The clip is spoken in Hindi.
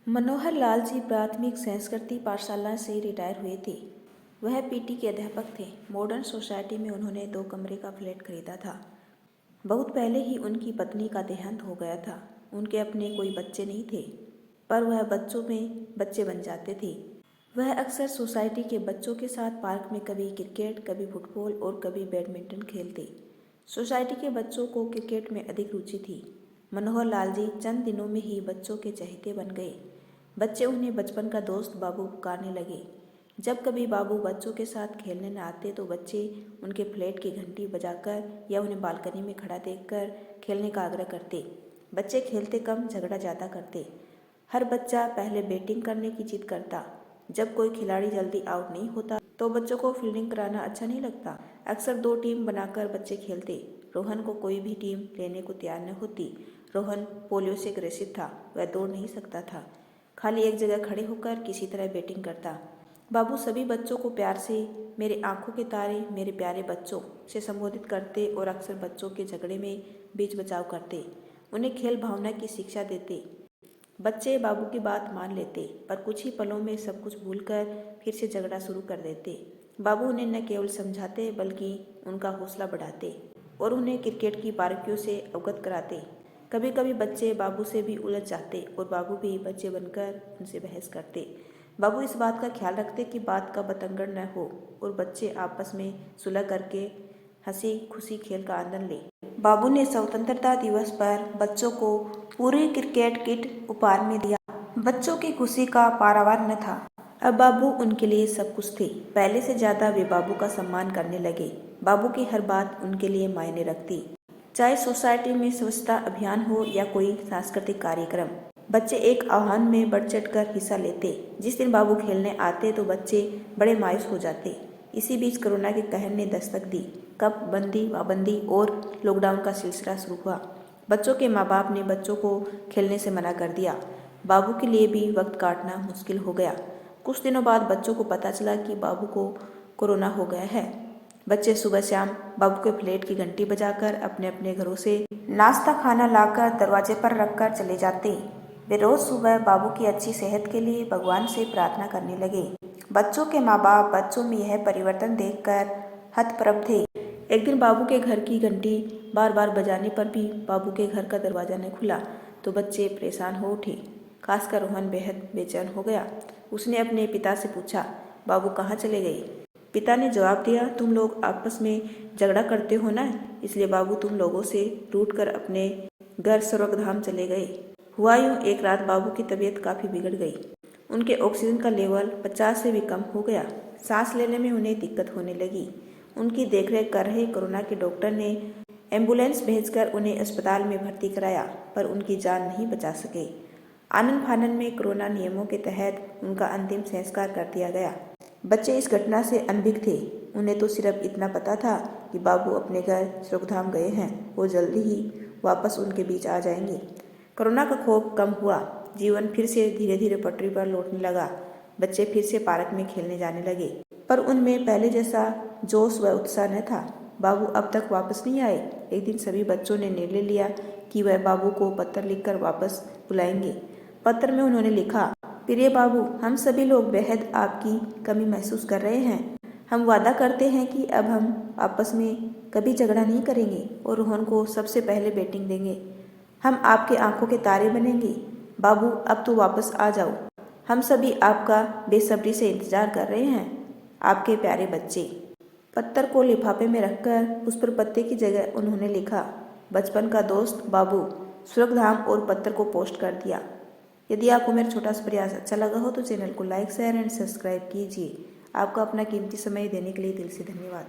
मनोहर लाल जी प्राथमिक संस्कृति पाठशाला से रिटायर हुए थे। वह पीटी के अध्यापक थे। मॉडर्न सोसाइटी में उन्होंने 2 कमरे का फ्लैट खरीदा था। बहुत पहले ही उनकी पत्नी का देहांत हो गया था। उनके अपने कोई बच्चे नहीं थे, पर वह बच्चों में बच्चे बन जाते थे। वह अक्सर सोसाइटी के बच्चों के साथ पार्क में कभी क्रिकेट, कभी फुटबॉल और कभी बैडमिंटन खेलते। सोसाइटी के बच्चों को क्रिकेट में अधिक रुचि थी। मनोहर लाल जी चंद दिनों में ही बच्चों के चहेते बन गए। बच्चे उन्हें बचपन का दोस्त बाबू पुकारने लगे। जब कभी बाबू बच्चों के साथ खेलने न आते तो बच्चे उनके फ्लैट की घंटी बजाकर या उन्हें बालकनी में खड़ा देखकर खेलने का आग्रह करते। बच्चे खेलते कम, झगड़ा ज़्यादा करते। हर बच्चा पहले बैटिंग करने की जिद करता। जब कोई खिलाड़ी जल्दी आउट नहीं होता तो बच्चों को फील्डिंग कराना अच्छा नहीं लगता। अक्सर 2 टीम बनाकर बच्चे खेलते। रोहन को कोई भी टीम लेने को तैयार न होती। रोहन पोलियो से ग्रसित था, वह दौड़ नहीं सकता था। खाली एक जगह खड़े होकर किसी तरह बैटिंग करता। बाबू सभी बच्चों को प्यार से मेरे आंखों के तारे, मेरे प्यारे बच्चों से संबोधित करते और अक्सर बच्चों के झगड़े में बीच बचाव करते। उन्हें खेल भावना की शिक्षा देते। बच्चे बाबू की बात मान लेते, पर कुछ ही पलों में सब कुछ भूलकर फिर से झगड़ा शुरू कर देते। बाबू उन्हें न केवल समझाते बल्कि उनका हौसला बढ़ाते और उन्हें क्रिकेट की बारीकियों से अवगत कराते। कभी कभी बच्चे बाबू से भी उलझ जाते और बाबू भी बच्चे बनकर उनसे बहस करते। बाबू इस बात का ख्याल रखते कि बात का बतंगड़ न हो और बच्चे आपस में सुलह करके हंसी खुशी खेल का आनंद ले। बाबू ने स्वतंत्रता दिवस पर बच्चों को पूरी क्रिकेट किट उपहार में दिया। बच्चों की खुशी का पारावार न था। अब बाबू उनके लिए सब कुछ थे। पहले से ज्यादा वे बाबू का सम्मान करने लगे। बाबू की हर बात उनके लिए मायने रखती, चाहे सोसाइटी में स्वच्छता अभियान हो या कोई सांस्कृतिक कार्यक्रम। बच्चे एक आह्वान में बढ़ चढ़कर हिस्सा लेते। जिस दिन बाबू खेलने आते तो बच्चे बड़े मायूस हो जाते। इसी बीच कोरोना के कहर ने दस्तक दी। कब बंदी, पाबंदी और लॉकडाउन का सिलसिला शुरू हुआ। बच्चों के माँ बाप ने बच्चों को खेलने से मना कर दिया। बाबू के लिए भी वक्त काटना मुश्किल हो गया। कुछ दिनों बाद बच्चों को पता चला कि बाबू को कोरोना हो गया है। बच्चे सुबह शाम बाबू के फ्लैट की घंटी बजाकर अपने अपने घरों से नाश्ता खाना लाकर दरवाजे पर रखकर चले जाते। वे रोज सुबह बाबू की अच्छी सेहत के लिए भगवान से प्रार्थना करने लगे। बच्चों के माँ बाप बच्चों में यह परिवर्तन देखकर हतप्रभ थे। एक दिन बाबू के घर की घंटी बार बार बजाने पर भी बाबू के घर का दरवाजा न खुला तो बच्चे परेशान हो उठे। खासकर रोहन बेहद बेचैन हो गया। उसने अपने पिता से पूछा, बाबू कहाँ चले गए? पिता ने जवाब दिया, तुम लोग आपस में झगड़ा करते हो ना, इसलिए बाबू तुम लोगों से रूठ कर अपने घर स्वर्गधाम चले गए। हुआ यूं, एक रात बाबू की तबीयत काफ़ी बिगड़ गई। उनके ऑक्सीजन का लेवल 50 से भी कम हो गया। सांस लेने में उन्हें दिक्कत होने लगी। उनकी देखरेख कर रहे कोरोना के डॉक्टर ने एम्बुलेंस भेजकर उन्हें अस्पताल में भर्ती कराया, पर उनकी जान नहीं बचा सके। आनन फानन में कोरोना नियमों के तहत उनका अंतिम संस्कार कर दिया गया। बच्चे इस घटना से अनभिज्ञ थे। उन्हें तो सिर्फ इतना पता था कि बाबू अपने घर स्वर्गधाम गए हैं, वो जल्दी ही वापस उनके बीच आ जाएंगे। कोरोना का खौफ कम हुआ। जीवन फिर से धीरे धीरे पटरी पर लौटने लगा। बच्चे फिर से पार्क में खेलने जाने लगे, पर उनमें पहले जैसा जोश व उत्साह न था। बाबू अब तक वापस नहीं आए। एक दिन सभी बच्चों ने निर्णय लिया कि वह बाबू को पत्र लिखकर वापस बुलाएंगे। पत्र में उन्होंने लिखा, प्रिय बाबू, हम सभी लोग बेहद आपकी कमी महसूस कर रहे हैं। हम वादा करते हैं कि अब हम आपस में कभी झगड़ा नहीं करेंगे और रोहन को सबसे पहले बैटिंग देंगे। हम आपके आंखों के तारे बनेंगे। बाबू, अब तो वापस आ जाओ। हम सभी आपका बेसब्री से इंतजार कर रहे हैं। आपके प्यारे बच्चे। पत्थर को लिफाफे में रखकर उस पर पत्ते की जगह उन्होंने लिखा, बचपन का दोस्त बाबू, स्वर्गधाम, और पत्थर को पोस्ट कर दिया। यदि आपको मेरा छोटा सा प्रयास अच्छा लगा हो तो चैनल को लाइक, शेयर एंड सब्सक्राइब कीजिए। आपका अपना कीमती समय देने के लिए दिल से धन्यवाद।